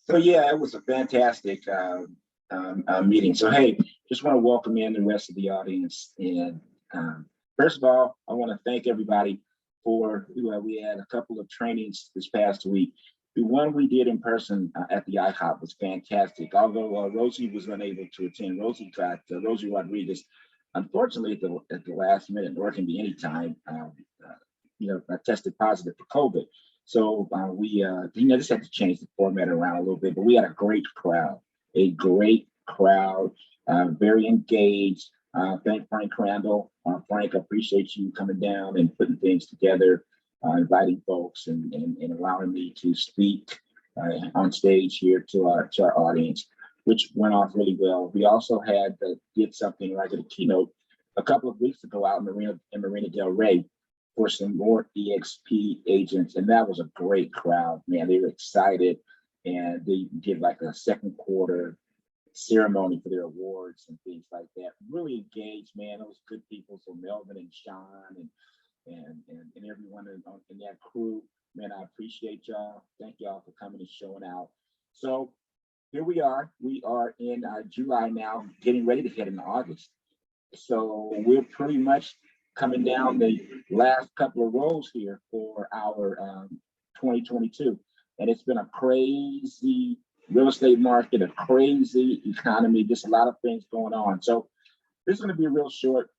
So yeah, it was a fantastic meeting. So hey, just want to welcome in the rest of the audience. And um, first of all, I want to thank everybody for we had a couple of trainings this past week. The one we did in person at the IHOP was fantastic. Although Rosie was unable to attend, Rosie Rodriguez, unfortunately at the last minute, or it can be any time. I tested positive for COVID. So just had to change the format around a little bit, but we had a great crowd, very engaged. Thank Frank Crandall. Frank, I appreciate you coming down and putting things together, inviting folks and allowing me to speak on stage here to our audience, which went off really well. We also did something like a keynote a couple of weeks ago out in Marina Del Rey for some more EXP agents, and that was a great crowd. Man, they were excited, and they did like a second quarter ceremony for their awards and things like that. Really engaged, man. Those good people. So Melvin and Sean and everyone in that crew, man, I appreciate y'all. Thank y'all for coming and showing out. So here we are. We are in July now, getting ready to head into August. So we're pretty much coming down the last couple of rows here for our 2022. And it's been a crazy real estate market, a crazy economy, just a lot of things going on. So this is going to be a real short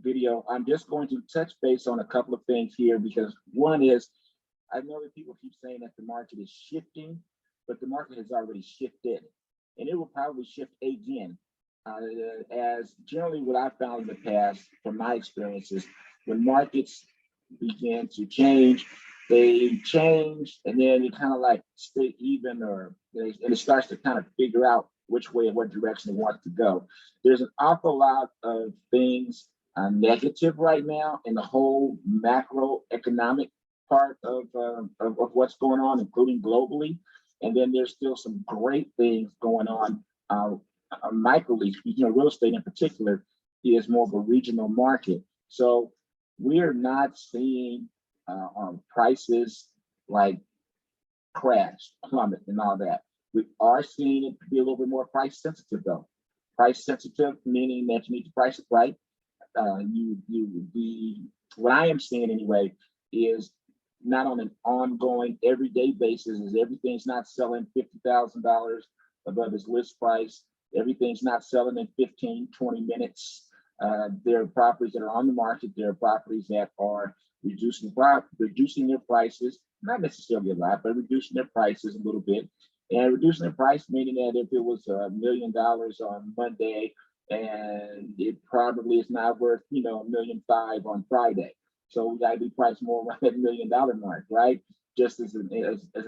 video. I'm just going to touch base on a couple of things here because one is, I know that people keep saying that the market is shifting, but the market has already shifted and it will probably shift again. As generally what I found in the past from my experiences, when markets begin to change, they change and then it kind of like stay even and it starts to kind of figure out which way and what direction it wants to go. There's an awful lot of things negative right now in the whole macroeconomic part of what's going on, including globally. And then there's still some great things going on microly. Real estate in particular is more of a regional market. So we're not seeing prices like crash, plummet, and all that. We are seeing it be a little bit more price sensitive, though. Price sensitive meaning that you need to price it right. What I am seeing anyway is not on an ongoing everyday basis. Is everything's not selling $50,000 above its list price. Everything's not selling in 15, 20 minutes. There are properties that are on the market. There are properties that are reducing their prices, not necessarily a lot, but reducing their prices a little bit. And reducing their price, meaning that if it was $1 million on Monday, and it probably is not worth, $1.5 million on Friday. So we got to be priced more around that $1 million mark, right? Just as an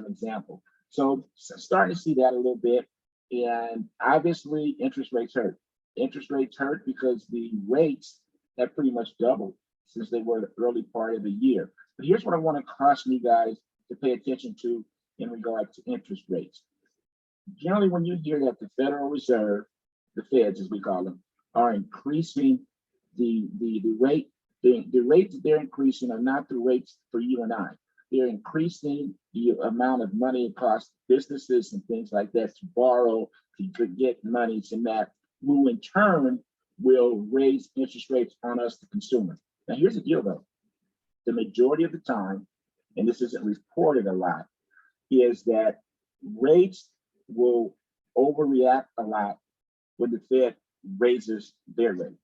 example. So starting to see that a little bit. And obviously, interest rates hurt. Interest rates hurt because the rates have pretty much doubled since they were the early part of the year. But here's what I want to caution you guys to pay attention to in regard to interest rates. Generally, when you hear that the Federal Reserve, the Feds as we call them, are increasing the rate, the rates that they're increasing are not the rates for you and I. They're increasing the amount of money it costs businesses and things like that to borrow, to get money, and that who in turn will raise interest rates on us, the consumer. Now, here's the deal though. The majority of the time, and this isn't reported a lot, is that rates will overreact a lot when the Fed raises their rate.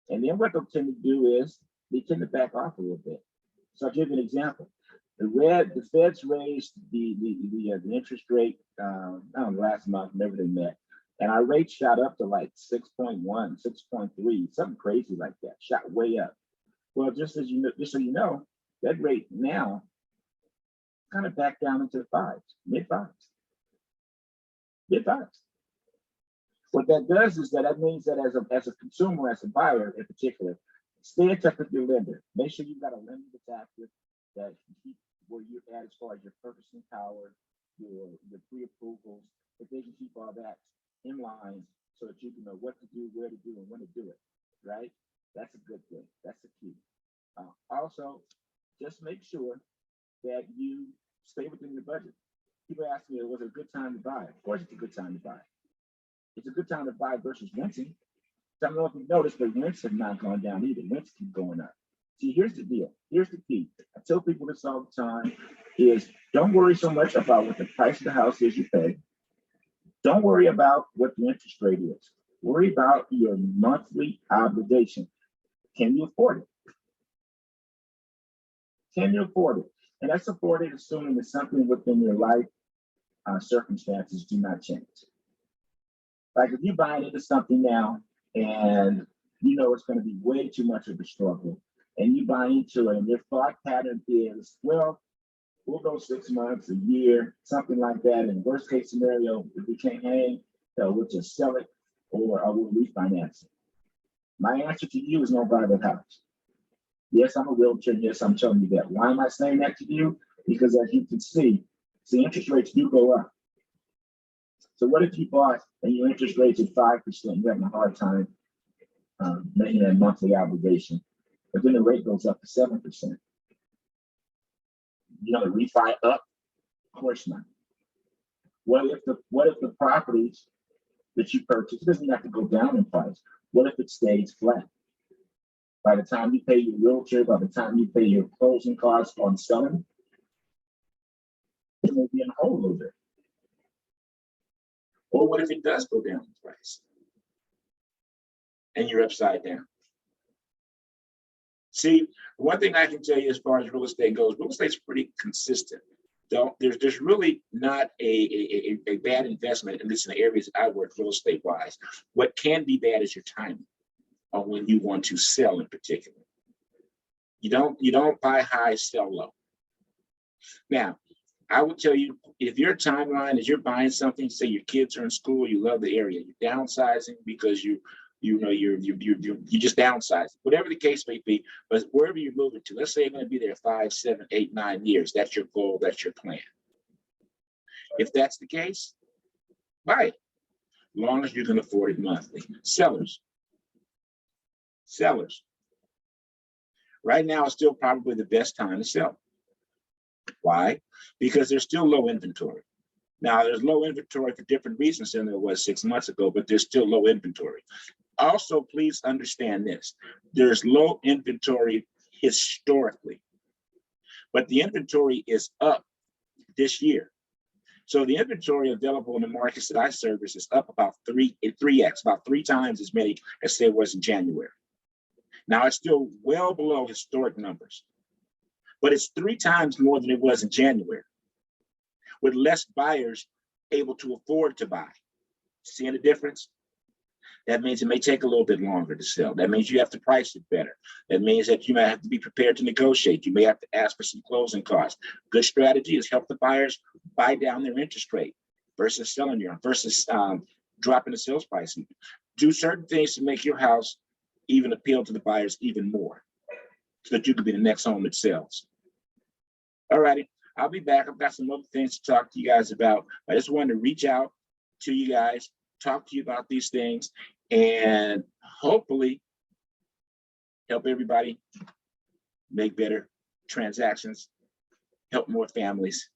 And then what they'll tend to do is they tend to back off a little bit. So I'll give you an example. The Feds raised the interest rate, I don't know, last month, whenever they met, and our rate shot up to like 6.1, 6.3, something crazy like that, shot way up. Well, just so you know, that rate now kind of back down into the fives, mid fives. What that does is that means that as a consumer, as a buyer in particular, stay in touch with your lender. Make sure you've got a lender that's active, that can keep where you're at as far as your purchasing power, your pre-approvals, that they can keep all that in line so that you can know what to do, where to do, and when to do it, right? That's a good thing. That's the key. Also, just make sure that you stay within your budget. People ask me, was it a good time to buy? Of course, it's a good time to buy. It's a good time to buy versus renting. So I don't know if you noticed, but rents have not gone down either. Rents keep going up. See, here's the deal. Here's the key. I tell people this all the time is don't worry so much about what the price of the house is you pay. Don't worry about what the interest rate is. Worry about your monthly obligation. Can you afford it? Can you afford it? And that's afforded assuming that something within your life circumstances do not change. Like if you're buying into something now and you know it's going to be way too much of a struggle, and you buy into it, and your thought pattern is, well, we'll go 6 months, a year, something like that. And worst case scenario, if we can't hang, we'll just sell it or we'll refinance it. My answer to you is don't buy the house. Yes, I'm a realtor. Yes, I'm telling you that. Why am I saying that to you? Because as you can see, interest rates do go up. So what if you bought and your interest rates at 5%, you're having a hard time making that monthly obligation, but then the rate goes up to 7%. You know, the refi up? Of course not. What if the properties that you purchase, it doesn't have to go down in price. What if it stays flat? By the time you pay your realtor, by the time you pay your closing costs on selling, it may be in a hole a little bit. Or what if it does go down in price and you're upside down? See, one thing I can tell you as far as real estate goes, real estate's pretty consistent. There's really not a bad investment, at least in the areas that I work real estate wise. What can be bad is your timing on when you want to sell in particular. You don't buy high, sell low. Now, I would tell you, if your timeline is you're buying something, say your kids are in school, you love the area, you're downsizing because you just downsize, whatever the case may be, but wherever you're moving to, let's say you're going to be there 5, 7, 8, 9 years. That's your goal. That's your plan. If that's the case, buy it, as long as you can afford it monthly. Sellers. Right now is still probably the best time to sell. Why? Because there's still low inventory. Now, there's low inventory for different reasons than there was 6 months ago, but there's still low inventory. Also, please understand this. There's low inventory historically, but the inventory is up this year. So the inventory available in the markets that I service is up about 3x, about 3 times as many as there was in January. Now, it's still well below historic numbers, but it's 3 times more than it was in January, with less buyers able to afford to buy. Seeing the difference? That means it may take a little bit longer to sell. That means you have to price it better. That means that you might have to be prepared to negotiate. You may have to ask for some closing costs. Good strategy is help the buyers buy down their interest rate versus selling versus dropping the sales price. Do certain things to make your house even appeal to the buyers even more, so that you can be the next home that sells. All righty, I'll be back. I've got some other things to talk to you guys about. I just wanted to reach out to you guys, talk to you about these things, and hopefully help everybody make better transactions, help more families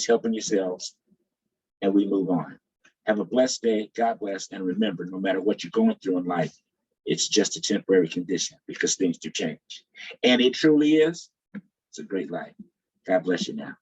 helping yourselves, and we move on. Have a blessed day. God bless. And remember, no matter what you're going through in life, it's just a temporary condition because things do change. And it truly is. It's a great life. God bless you now.